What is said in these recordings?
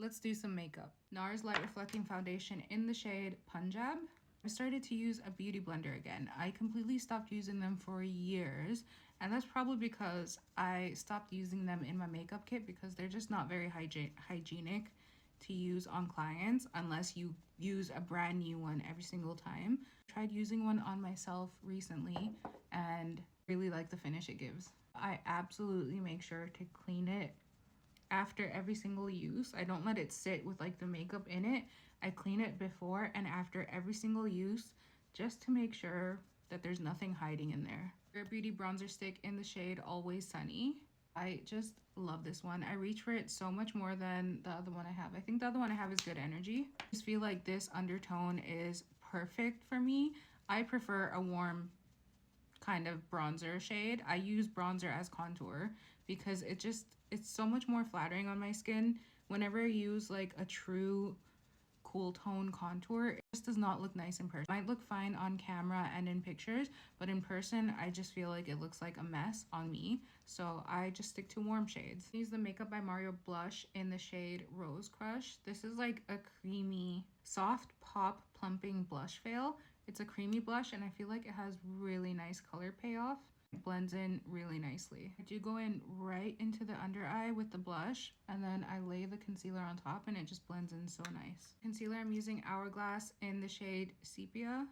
Let's do some makeup. NARS Light Reflecting Foundation in the shade Punjab. I started to use a beauty blender again. I completely stopped using them for years, and that's probably because I stopped using them in my makeup kit because they're just not very hygienic to use on clients unless you use a brand new one every single time. I tried using one on myself recently and really like the finish it gives. I absolutely make sure to clean it after every single use. I don't let it sit with like the makeup in it. I clean it before and after every single use just to make sure that there's nothing hiding in there. Rare Beauty bronzer stick in the shade Always Sunny. I just love this one. I reach for it so much more than the other one I have. I think the other one I have is Good Energy. I just feel like this undertone is perfect for me. I prefer a warm kind of bronzer shade. I use bronzer as contour because it's so much more flattering on my skin. Whenever I use like a true cool tone contour, it just does not look nice in person. It might look fine on camera and in pictures, but in person I just feel like it looks like a mess on me, so I just stick to warm shades. I use the Makeup by Mario blush in the shade Rose Crush. This is like a creamy soft pop plumping blush veil. It's a creamy blush and I feel like it has really nice color payoff. It blends in really nicely. I do go in right into the under eye with the blush and then I lay the concealer on top and it just blends in so nice. Concealer, I'm using Hourglass in the shade Sepia.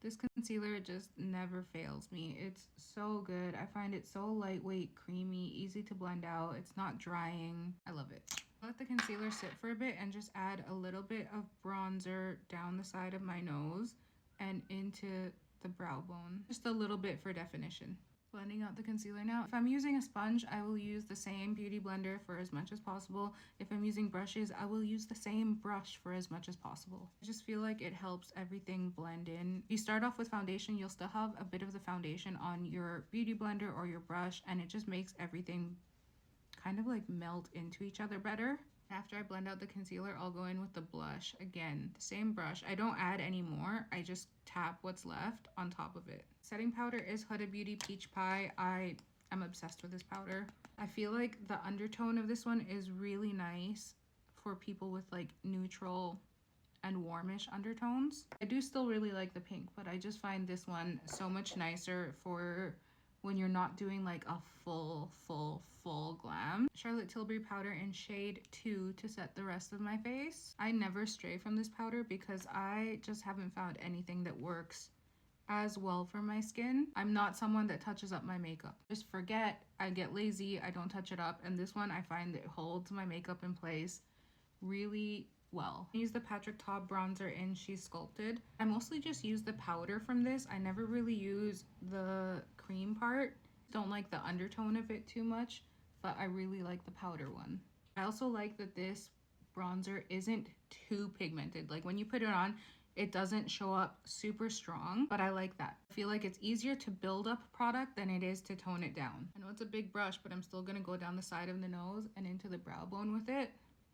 This concealer just never fails me. It's so good. I find it so lightweight, creamy, easy to blend out. It's not drying. I love it. Let the concealer sit for a bit and just add a little bit of bronzer down the side of my nose and into the brow bone. Just a little bit for definition. Blending out the concealer now. If I'm using a sponge, I will use the same beauty blender for as much as possible. If I'm using brushes, I will use the same brush for as much as possible. I just feel like it helps everything blend in. If you start off with foundation, you'll still have a bit of the foundation on your beauty blender or your brush, and it just makes everything kind of like melt into each other better. After I blend out the concealer, I'll go in with the blush. Again, the same brush. I don't add any more. I just tap what's left on top of it. Setting powder is Huda Beauty Peach Pie. I am obsessed with this powder. I feel like the undertone of this one is really nice for people with like neutral and warmish undertones. I do still really like the pink, but I just find this one so much nicer for when you're not doing like a full glam. Charlotte Tilbury powder in shade 2 to set the rest of my face. I never stray from this powder because I just haven't found anything that works as well for my skin. I'm not someone that touches up my makeup. Just forget, I get lazy, I don't touch it up, and this one I find that holds my makeup in place really well. I use the Patrick Ta bronzer in She's Sculpted. I mostly just use the powder from this. I never really use the cream part. Don't like the undertone of it too much, but I really like the powder one. I also like that this bronzer isn't too pigmented. Like when you put it on, it doesn't show up super strong, but I like that. I feel like it's easier to build up product than it is to tone it down. I know it's a big brush, but I'm still gonna go down the side of the nose and into the brow bone with it.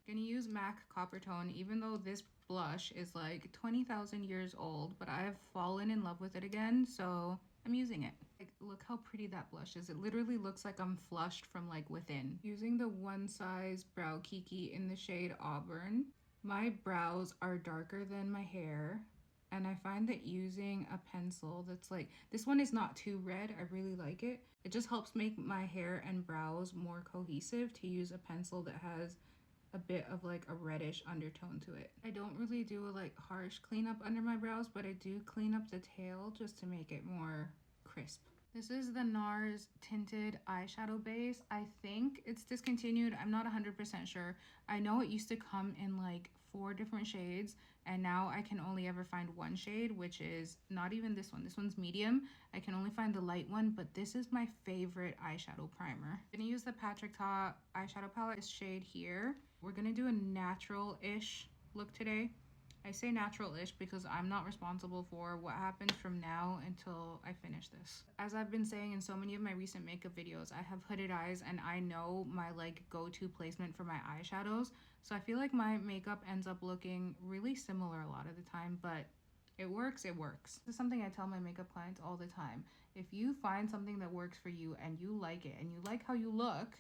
Gonna use MAC Copper Tone, even though this blush is like 20,000 years old, but I've fallen in love with it again, so I'm using it. Like, look how pretty that blush is. It literally looks like I'm flushed from like within. Using the One Size Brow Kiki in the shade Auburn. My brows are darker than my hair, and I find that using a pencil that's like, this one is not too red, I really like it. It just helps make my hair and brows more cohesive to use a pencil that has a bit of like a reddish undertone to it. I don't really do a like harsh cleanup under my brows, but I do clean up the tail just to make it more crisp. This is the NARS tinted eyeshadow base. I think it's discontinued. I'm not 100% sure. I know it used to come in like 4 different shades, and now I can only ever find one shade, which is not even this one. This one's medium. I can only find the light one, but this is my favorite eyeshadow primer. I'm gonna use the Patrick Ta eyeshadow palette, this shade here. We're gonna do a natural-ish look today. I say natural-ish because I'm not responsible for what happens from now until I finish this. As I've been saying in so many of my recent makeup videos, I have hooded eyes and I know my like go-to placement for my eyeshadows. So I feel like my makeup ends up looking really similar a lot of the time, but it works, it works. This is something I tell my makeup clients all the time. If you find something that works for you and you like it and you like how you look,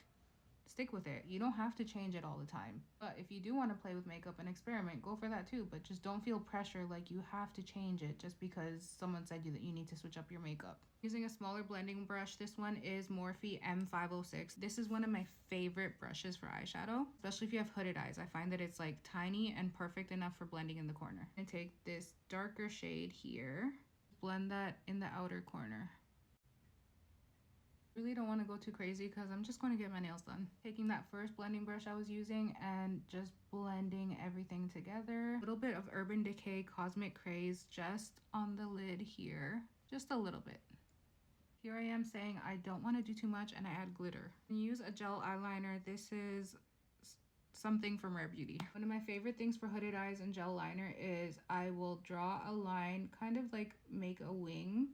stick with it. You don't have to change it all the time. But if you do want to play with makeup and experiment, go for that too. But just don't feel pressure like you have to change it just because someone said that you need to switch up your makeup. Using a smaller blending brush, this one is Morphe M506. This is one of my favorite brushes for eyeshadow, especially if you have hooded eyes. I find that it's like tiny and perfect enough for blending in the corner. I'm gonna take this darker shade here, blend that in the outer corner. Really don't want to go too crazy because I'm just going to get my nails done. Taking that first blending brush I was using and just blending everything together. A little bit of Urban Decay Cosmic Craze just on the lid here, just a little bit. Here I am saying I don't want to do too much and I add glitter. Use a gel eyeliner. This is something from Rare Beauty. One of my favorite things for hooded eyes and gel liner is I will draw a line, kind of like make a wing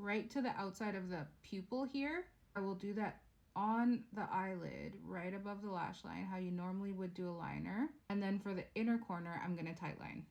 right to the outside of the pupil here. I will do that on the eyelid right above the lash line, how you normally would do a liner. And then for the inner corner, I'm gonna tightline.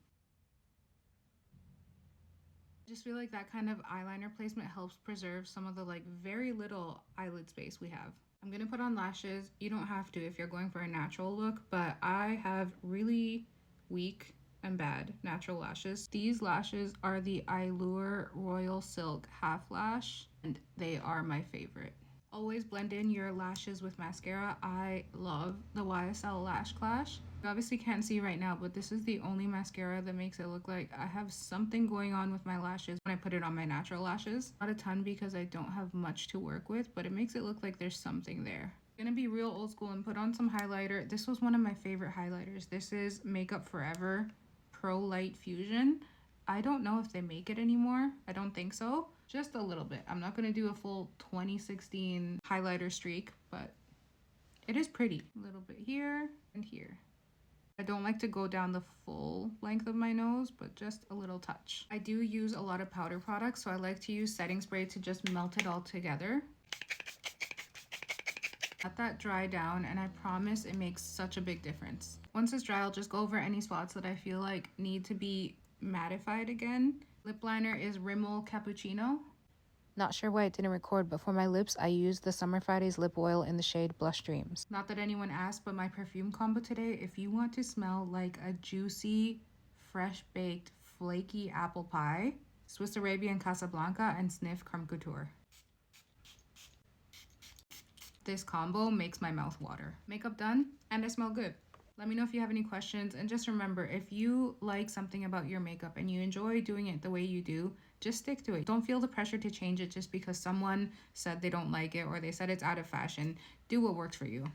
I just feel like that kind of eyeliner placement helps preserve some of the like very little eyelid space we have. I'm gonna put on lashes. You don't have to if you're going for a natural look, but I have really weak and bad natural lashes. These lashes are the Allure Royal Silk Half Lash, and they are my favorite. Always blend in your lashes with mascara. I love the YSL Lash Clash. You obviously can't see right now, but this is the only mascara that makes it look like I have something going on with my lashes when I put it on my natural lashes. Not a ton because I don't have much to work with, but it makes it look like there's something there. I'm gonna be real old school and put on some highlighter. This was one of my favorite highlighters. This is Makeup Forever Pro Light Fusion. I don't know if they make it anymore. I don't think so. Just a little bit. I'm not gonna do a full 2016 highlighter streak, but it is pretty. A little bit here and here. I don't like to go down the full length of my nose, but just a little touch. I do use a lot of powder products, so I like to use setting spray to just melt it all together. Let that dry down, and I promise it makes such a big difference. Once it's dry, I'll just go over any spots that I feel like need to be mattified again. Lip liner is Rimmel Cappuccino. Not sure why it didn't record, but for my lips, I used the Summer Fridays lip oil in the shade Blush Dreams. Not that anyone asked, but my perfume combo today, if you want to smell like a juicy, fresh-baked, flaky apple pie, Swiss Arabian Casablanca and Sniff Creme Couture. This combo makes my mouth water. Makeup done, and I smell good. Let me know if you have any questions, and just remember, if you like something about your makeup and you enjoy doing it the way you do, just stick to it. Don't feel the pressure to change it just because someone said they don't like it or they said it's out of fashion. Do what works for you.